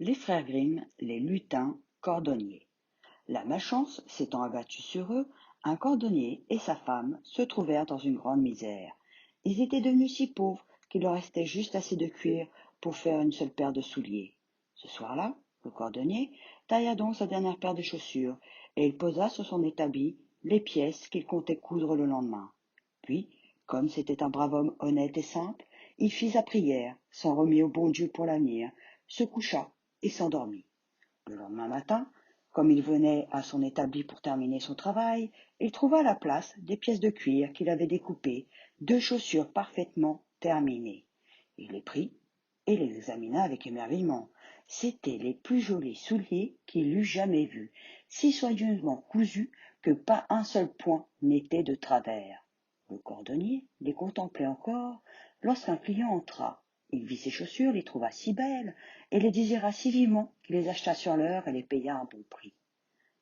Les frères Grimm, les lutins cordonniers. La malchance s'étant abattue sur eux, un cordonnier et sa femme se trouvèrent dans une grande misère. Ils étaient devenus si pauvres qu'il leur restait juste assez de cuir pour faire une seule paire de souliers. Ce soir-là, le cordonnier tailla donc sa dernière paire de chaussures et il posa sur son établi les pièces qu'il comptait coudre le lendemain. Puis, comme c'était un brave homme honnête et simple, il fit sa prière, s'en remit au bon Dieu pour l'avenir, se coucha et s'endormit. Le lendemain matin, comme il venait à son établi pour terminer son travail, il trouva à la place des pièces de cuir qu'il avait découpées, deux chaussures parfaitement terminées. Il les prit et les examina avec émerveillement. C'étaient les plus jolis souliers qu'il eût jamais vus, si soigneusement cousus que pas un seul point n'était de travers. Le cordonnier les contemplait encore lorsqu'un client entra. Il vit ses chaussures, les trouva si belles et les désirait si vivement qu'il les acheta sur l'heure et les paya un bon prix.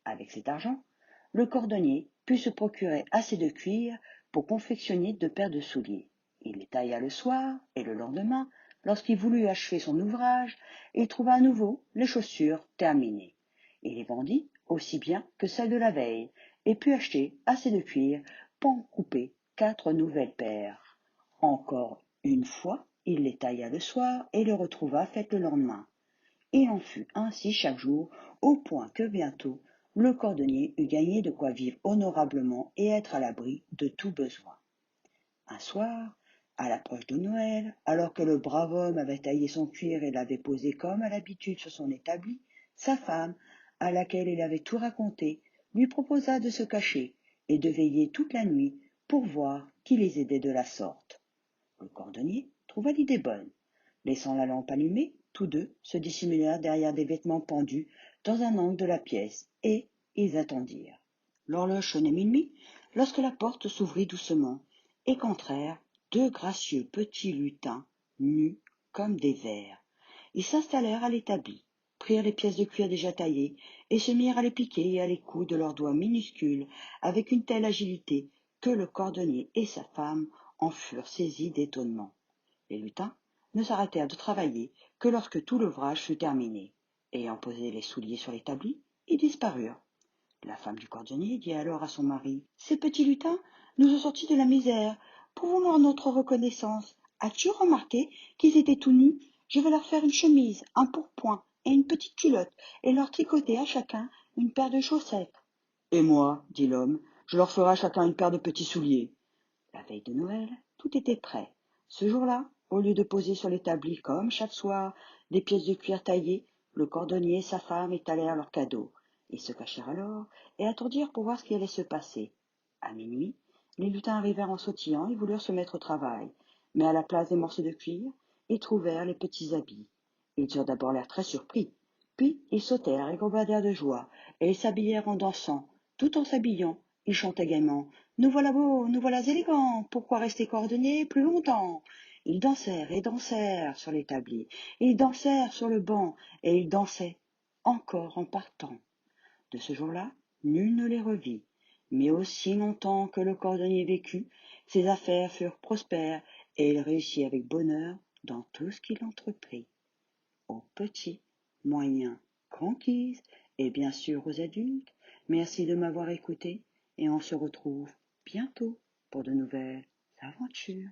Avec cet argent, le cordonnier put se procurer assez de cuir pour confectionner deux paires de souliers. Il les tailla le soir et le lendemain, lorsqu'il voulut achever son ouvrage, il trouva à nouveau les chaussures terminées. Il les vendit aussi bien que celles de la veille et put acheter assez de cuir pour en couper 4 nouvelles paires. Encore une fois, il les tailla le soir et les retrouva faites le lendemain. Il en fut ainsi chaque jour, au point que bientôt le cordonnier eut gagné de quoi vivre honorablement et être à l'abri de tout besoin. Un soir, à l'approche de Noël, alors que le brave homme avait taillé son cuir et l'avait posé comme à l'habitude sur son établi, sa femme, à laquelle il avait tout raconté, lui proposa de se cacher et de veiller toute la nuit pour voir qui les aidait de la sorte. Le cordonnier trouva l'idée bonne. Laissant la lampe allumée, tous deux se dissimulèrent derrière des vêtements pendus dans un angle de la pièce, et ils attendirent. L'horloge sonnait minuit, lorsque la porte s'ouvrit doucement, et qu'entrèrent deux gracieux petits lutins, nus comme des vers. Ils s'installèrent à l'établi, prirent les pièces de cuir déjà taillées, et se mirent à les piquer et à les coudre de leurs doigts minuscules, avec une telle agilité que le cordonnier et sa femme en furent saisis d'étonnement. Les lutins ne s'arrêtèrent de travailler que lorsque tout l'ouvrage fut terminé. Ayant posé les souliers sur l'établi, ils disparurent. La femme du cordonnier dit alors à son mari: « Ces petits lutins nous ont sortis de la misère. Prouvons-leur notre reconnaissance. As-tu remarqué qu'ils étaient tout nus? Je vais leur faire une chemise, un pourpoint et une petite culotte, et leur tricoter à chacun une paire de chaussettes. »« Et moi, dit l'homme, je leur ferai à chacun une paire de petits souliers. » La veille de Noël, tout était prêt. Ce jour-là, au lieu de poser sur l'établi comme chaque soir des pièces de cuir taillées, le cordonnier et sa femme étalèrent leurs cadeaux. Ils se cachèrent alors et attendirent pour voir ce qui allait se passer. À minuit, les lutins arrivèrent en sautillant et voulurent se mettre au travail. Mais à la place des morceaux de cuir, ils trouvèrent les petits habits. Ils eurent d'abord l'air très surpris. Puis ils sautèrent et gambadèrent de joie, et ils s'habillèrent en dansant. Tout en s'habillant, ils chantaient gaiement: « Nous voilà beaux, nous voilà élégants, pourquoi rester cordonniers plus longtemps ?» Ils dansèrent et dansèrent sur l'établi, ils dansèrent sur le banc, et ils dansaient encore en partant. De ce jour-là, nul ne les revit. Mais aussi longtemps que le cordonnier vécut, ses affaires furent prospères, et il réussit avec bonheur dans tout ce qu'il entreprit. Aux petits, moyens, grands guises, et bien sûr aux adultes, merci de m'avoir écouté, et on se retrouve bientôt pour de nouvelles aventures.